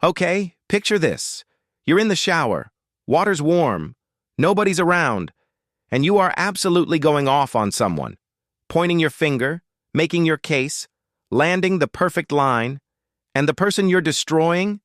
Okay, picture this. You're in the shower, water's warm, nobody's around, and you are absolutely going off on someone, pointing your finger, making your case, landing the perfect line, and the person you're destroying,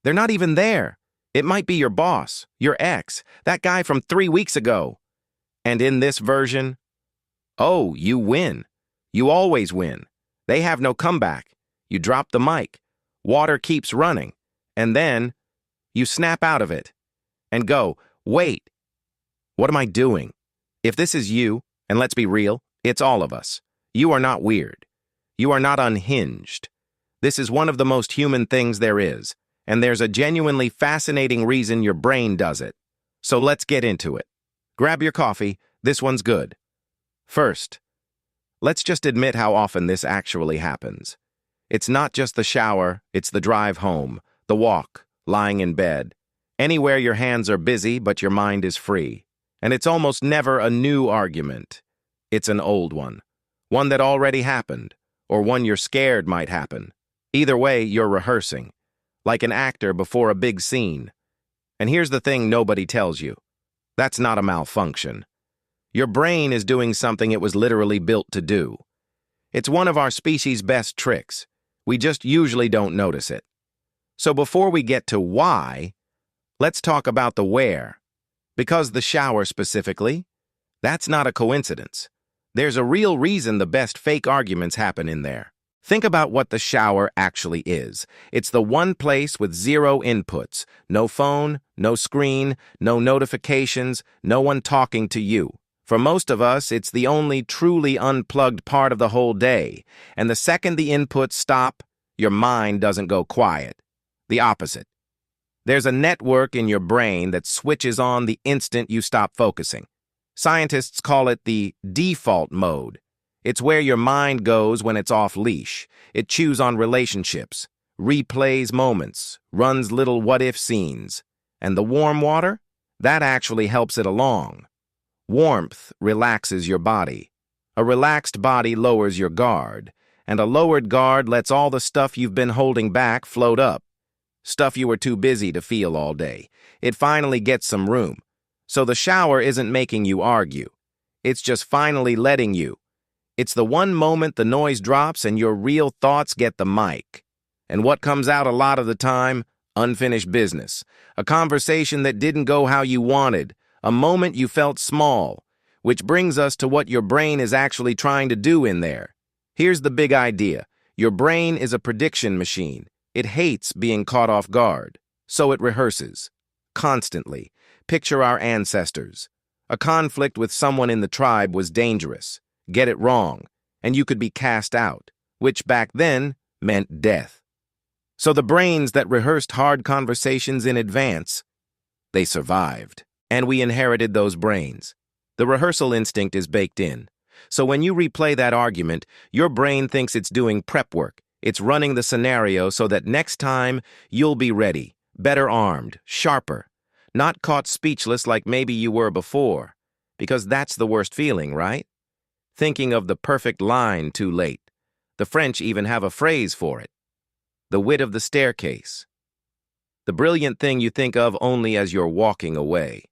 they're not even there. It might be your boss, your ex, that guy from 3 weeks ago. And in this version, oh, you win. You always win. They have no comeback. You drop the mic. Water keeps running. And then you snap out of it and go, wait, what am I doing? If this is you, and let's be real, it's all of us. You are not weird. You are not unhinged. This is one of the most human things there is, and there's a genuinely fascinating reason your brain does it. So let's get into it. Grab your coffee. This one's good. First, let's just admit how often this actually happens. It's not just the shower, it's the drive home, the walk, lying in bed, anywhere your hands are busy but your mind is free. And it's almost never a new argument. It's an old one that already happened, or one you're scared might happen. Either way, you're rehearsing, like an actor before a big scene. And here's the thing nobody tells you. That's not a malfunction. Your brain is doing something it was literally built to do. It's one of our species' best tricks. We just usually don't notice it. So before we get to why, let's talk about the where. Because the shower specifically, that's not a coincidence. There's a real reason the best fake arguments happen in there. Think about what the shower actually is. It's the one place with zero inputs. No phone, no screen, no notifications, no one talking to you. For most of us, it's the only truly unplugged part of the whole day. And the second the inputs stop, your mind doesn't go quiet. The opposite. There's a network in your brain that switches on the instant you stop focusing. Scientists call it the default mode. It's where your mind goes when it's off leash. It chews on relationships, replays moments, runs little what-if scenes. And the warm water? That actually helps it along. Warmth relaxes your body. A relaxed body lowers your guard. And a lowered guard lets all the stuff you've been holding back float up. Stuff you were too busy to feel all day. It finally gets some room. So the shower isn't making you argue. It's just finally letting you. It's the one moment the noise drops and your real thoughts get the mic. And what comes out a lot of the time? Unfinished business. A conversation that didn't go how you wanted. A moment you felt small. Which brings us to what your brain is actually trying to do in there. Here's the big idea. Your brain is a prediction machine. It hates being caught off guard. So it rehearses. Constantly. Picture our ancestors. A conflict with someone in the tribe was dangerous. Get it wrong, and you could be cast out, which back then meant death. So the brains that rehearsed hard conversations in advance, they survived. And we inherited those brains. The rehearsal instinct is baked in. So when you replay that argument, your brain thinks it's doing prep work. It's running the scenario so that next time you'll be ready, better armed, sharper, not caught speechless like maybe you were before. Because that's the worst feeling, right? Thinking of the perfect line too late. The French even have a phrase for it. The wit of the staircase. The brilliant thing you think of only as you're walking away.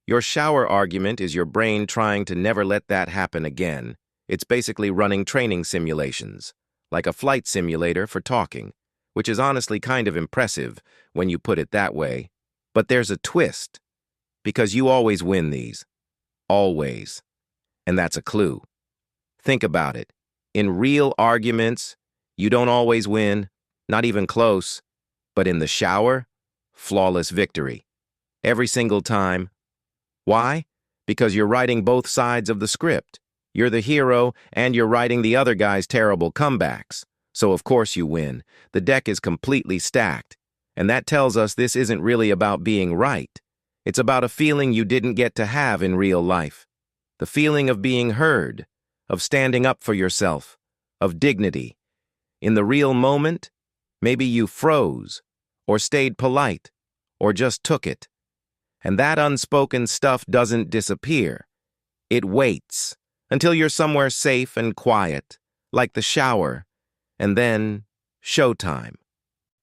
Your shower argument is your brain trying to never let that happen again. It's basically running training simulations, like a flight simulator for talking, which is honestly kind of impressive when you put it that way. But there's a twist, because you always win these. Always. And that's a clue. Think about it. In real arguments, you don't always win, not even close. But in the shower, flawless victory. Every single time. Why? Because you're writing both sides of the script. You're the hero, and you're writing the other guy's terrible comebacks. So of course you win. The deck is completely stacked. And that tells us this isn't really about being right. It's about a feeling you didn't get to have in real life. The feeling of being heard, of standing up for yourself, of dignity. In the real moment, maybe you froze, or stayed polite, or just took it. And that unspoken stuff doesn't disappear. It waits until you're somewhere safe and quiet, like the shower, and then showtime.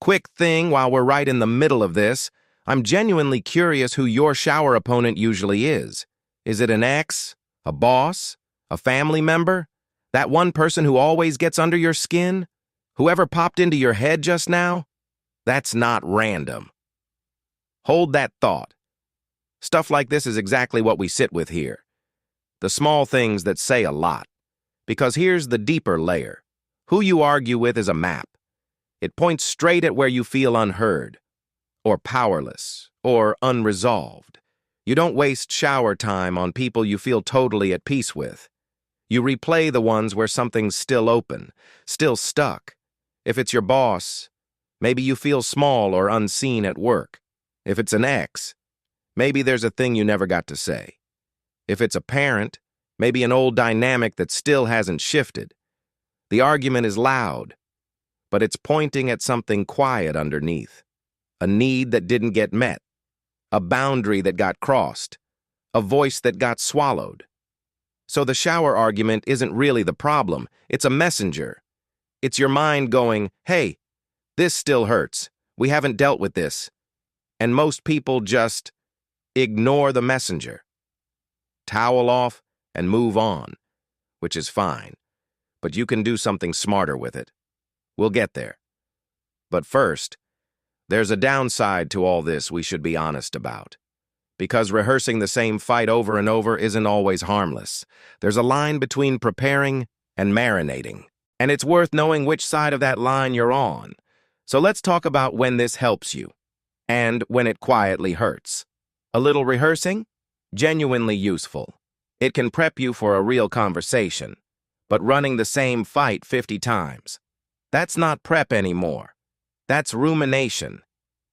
Quick thing while we're right in the middle of this, I'm genuinely curious who your shower opponent usually is. Is it an ex? A boss? A family member? That one person who always gets under your skin? Whoever popped into your head just now? That's not random. Hold that thought. Stuff like this is exactly what we sit with here. The small things that say a lot. Because here's the deeper layer. Who you argue with is a map. It points straight at where you feel unheard, or powerless, or unresolved. You don't waste shower time on people you feel totally at peace with. You replay the ones where something's still open, still stuck. If it's your boss, maybe you feel small or unseen at work. If it's an ex, maybe there's a thing you never got to say. If it's a parent, maybe an old dynamic that still hasn't shifted. The argument is loud, but it's pointing at something quiet underneath. A need that didn't get met, a boundary that got crossed, a voice that got swallowed. So the shower argument isn't really the problem, it's a messenger. It's your mind going, hey, this still hurts, we haven't dealt with this. And most people just ignore the messenger. Towel off and move on, which is fine. But you can do something smarter with it. We'll get there. But first, there's a downside to all this we should be honest about. Because rehearsing the same fight over and over isn't always harmless. There's a line between preparing and marinating. And it's worth knowing which side of that line you're on. So let's talk about when this helps you, and when it quietly hurts. A little rehearsing? Genuinely useful. It can prep you for a real conversation. But running the same fight 50 times, that's not prep anymore. That's rumination.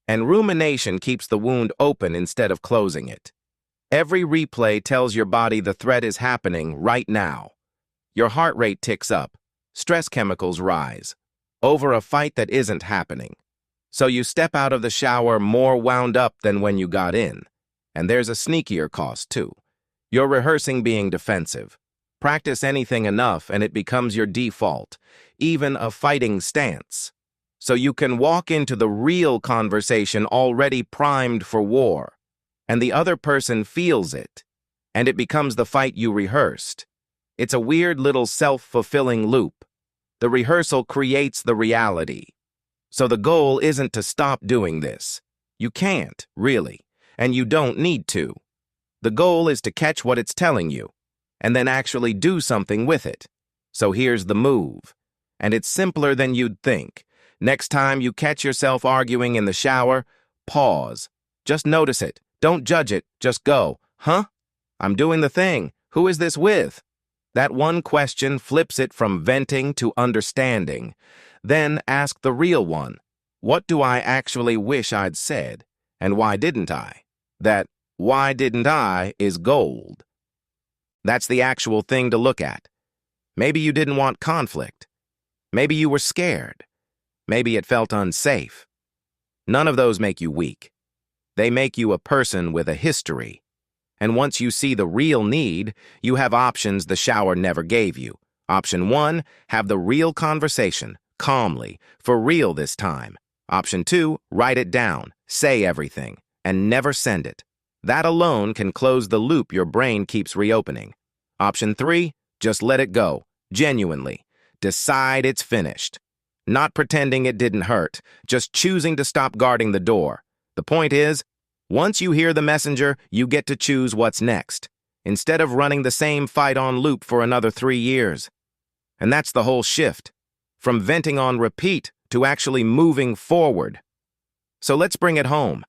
And rumination keeps the wound open instead of closing it. Every replay tells your body the threat is happening right now. Your heart rate ticks up. Stress chemicals rise. Over a fight that isn't happening. So you step out of the shower more wound up than when you got in. And there's a sneakier cost, too. You're rehearsing being defensive. Practice anything enough and it becomes your default, even a fighting stance. So you can walk into the real conversation already primed for war, and the other person feels it, and it becomes the fight you rehearsed. It's a weird little self-fulfilling loop. The rehearsal creates the reality. So the goal isn't to stop doing this. You can't, really, and you don't need to. The goal is to catch what it's telling you, and then actually do something with it. So here's the move. And it's simpler than you'd think. Next time you catch yourself arguing in the shower, pause. Just notice it. Don't judge it. Just go, huh? I'm doing the thing. Who is this with? That one question flips it from venting to understanding. Then ask the real one. What do I actually wish I'd said? And why didn't I? That why didn't I is gold. That's the actual thing to look at. Maybe you didn't want conflict. Maybe you were scared. Maybe it felt unsafe. None of those make you weak. They make you a person with a history. And once you see the real need, you have options the shower never gave you. Option 1, have the real conversation, calmly, for real this time. Option 2, write it down, say everything, and never send it. That alone can close the loop your brain keeps reopening. Option 3, just let it go, genuinely. Decide it's finished. Not pretending it didn't hurt, just choosing to stop guarding the door. The point is, once you hear the messenger, you get to choose what's next, instead of running the same fight on loop for another 3 years. And that's the whole shift, from venting on repeat to actually moving forward. So let's bring it home.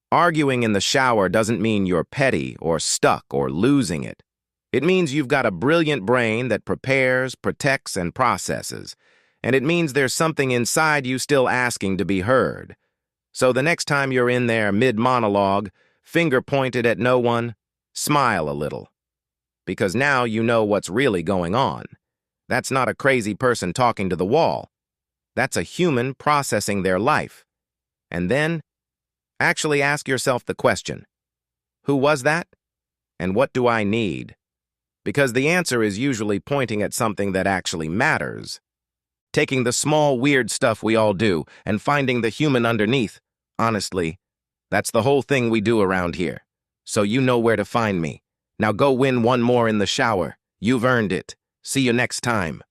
Arguing in the shower doesn't mean you're petty or stuck or losing it. It means you've got a brilliant brain that prepares, protects, and processes. And it means there's something inside you still asking to be heard. So the next time you're in there mid-monologue, finger pointed at no one, smile a little. Because now you know what's really going on. That's not a crazy person talking to the wall. That's a human processing their life. And then, actually ask yourself the question, who was that? And what do I need? Because the answer is usually pointing at something that actually matters. taking the small, weird stuff we all do and finding the human underneath. Honestly, that's the whole thing we do around here. So you know where to find me. Now go win one more in the shower. You've earned it. See you next time.